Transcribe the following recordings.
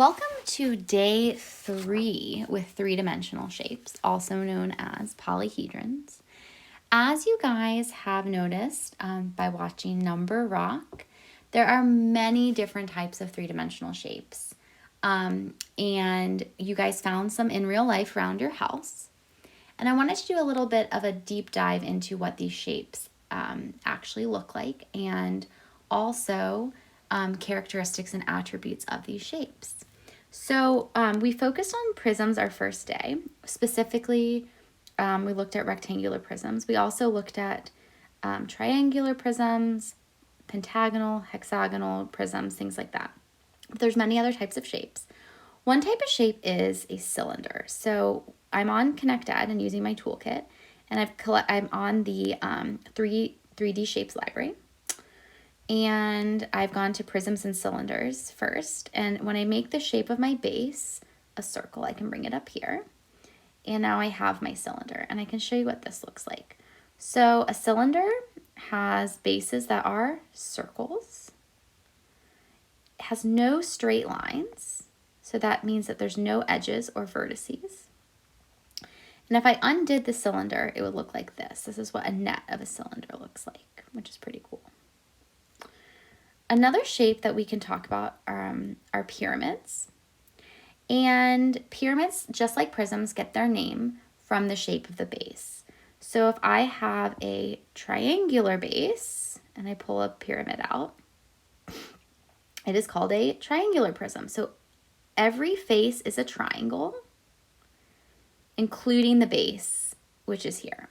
Welcome to day 3 with three-dimensional shapes, also known as polyhedrons. As you guys have noticed by watching Number Rock, there are many different types of three-dimensional shapes. And you guys found some in real life around your house. And I wanted to do a little bit of a deep dive into what these shapes actually look like and also characteristics and attributes of these shapes. So we focused on prisms our first day. Specifically, we looked at rectangular prisms. We also looked at triangular prisms, pentagonal, hexagonal prisms, things like that. But there's many other types of shapes. One type of shape is a cylinder. So I'm on ConnectEd and using my toolkit, and I'm on the 3D Shapes library. And I've gone to prisms and cylinders first. And when I make the shape of my base a circle, I can bring it up here. And now I have my cylinder, and I can show you what this looks like. So a cylinder has bases that are circles. It has no straight lines. So that means that there's no edges or vertices. And if I undid the cylinder, it would look like this. This is what a net of a cylinder looks like, which is pretty cool. Another shape that we can talk about are pyramids. And pyramids, just like prisms, get their name from the shape of the base. So if I have a triangular base and I pull a pyramid out, it is called a triangular prism. So every face is a triangle, including the base, which is here.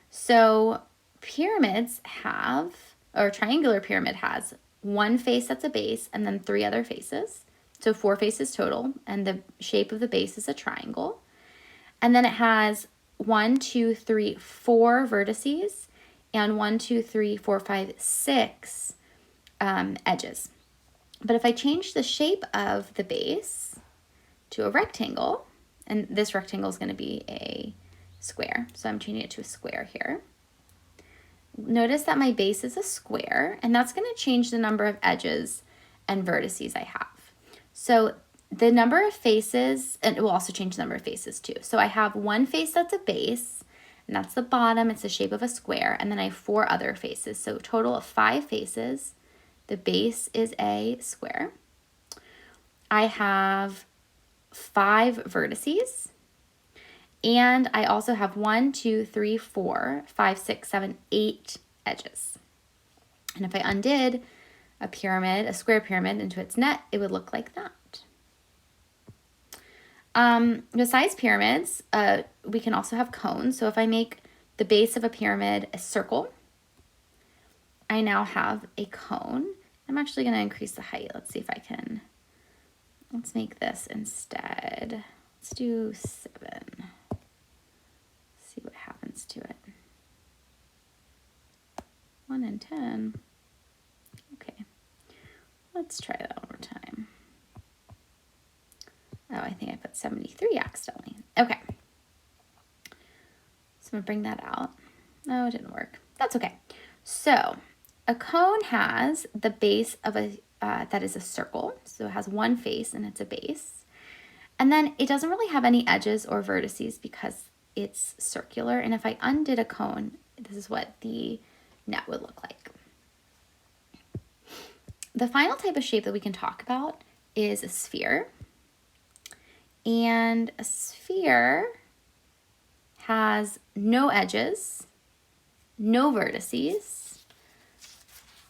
So pyramids have, or a triangular pyramid has, one face that's a base and then 3 other faces. So 4 faces total, and the shape of the base is a triangle. And then it has 1, 2, 3, 4 vertices and 1, 2, 3, 4, 5, 6 edges. But if I change the shape of the base to a rectangle, and this rectangle is going to be a square, so I'm changing it to a square here. Notice that my base is a square, and that's going to change the number of edges and vertices I have. So the number of faces, and it will also change the number of faces too. So I have one face that's a base, and that's the bottom. It's the shape of a square, and then I have 4 other faces. So a total of 5 faces. The base is a square. I have 5 vertices. And I also have 1, 2, 3, 4, 5, 6, 7, 8 edges. And if I undid a pyramid, a square pyramid, into its net, it would look like that. Besides pyramids, we can also have cones. So if I make the base of a pyramid a circle, I now have a cone. I'm actually going to increase the height. Let's see if I can. Let's make this instead. Let's do 7. See what happens to it. 1 and 10. Okay. Let's try that one more time. Oh, I think I put 73 accidentally. Okay. So I'm going to bring that out. No, it didn't work. That's okay. So a cone has the base of a that is a circle. So it has one face and it's a base. And then it doesn't really have any edges or vertices because it's circular. And if I undid a cone, this is what the net would look like. The final type of shape that we can talk about is a sphere. And a sphere has no edges, no vertices,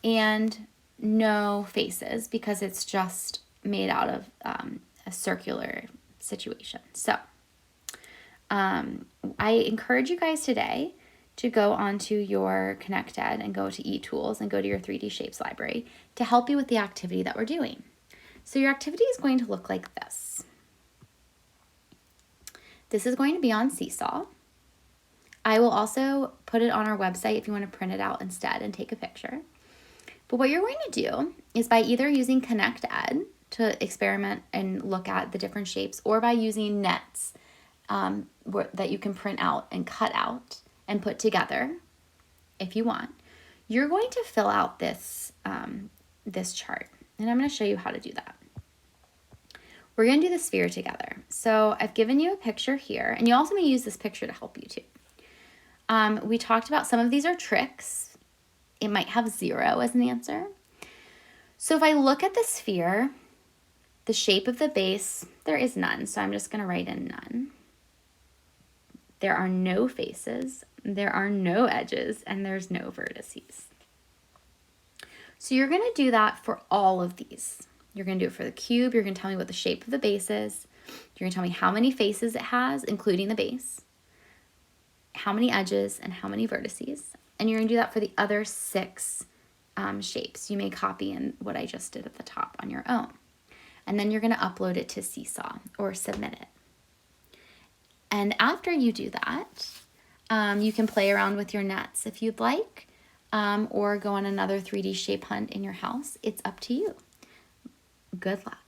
and no faces because it's just made out of a circular situation. So I encourage you guys today to go onto your ConnectEd and go to eTools and go to your 3D Shapes library to help you with the activity that we're doing. So your activity is going to look like this. This is going to be on Seesaw. I will also put it on our website if you want to print it out instead and take a picture. But what you're going to do is by either using ConnectEd to experiment and look at the different shapes, or by using nets that you can print out and cut out and put together if you want, you're going to fill out this chart. And I'm going to show you how to do that. We're going to do the sphere together. So I've given you a picture here, and you also may use this picture to help you too. We talked about some of these are tricks. It might have 0 as an answer. So if I look at the sphere, the shape of the base, there is none. So I'm just going to write in none. There are no faces, there are no edges, and there's no vertices. So you're going to do that for all of these. You're going to do it for the cube. You're going to tell me what the shape of the base is. You're going to tell me how many faces it has, including the base, how many edges, and how many vertices. And you're going to do that for the other 6 shapes. You may copy in what I just did at the top on your own. And then you're going to upload it to Seesaw or submit it. And after you do that, you can play around with your nets if you'd like, or go on another 3D shape hunt in your house. It's up to you. Good luck.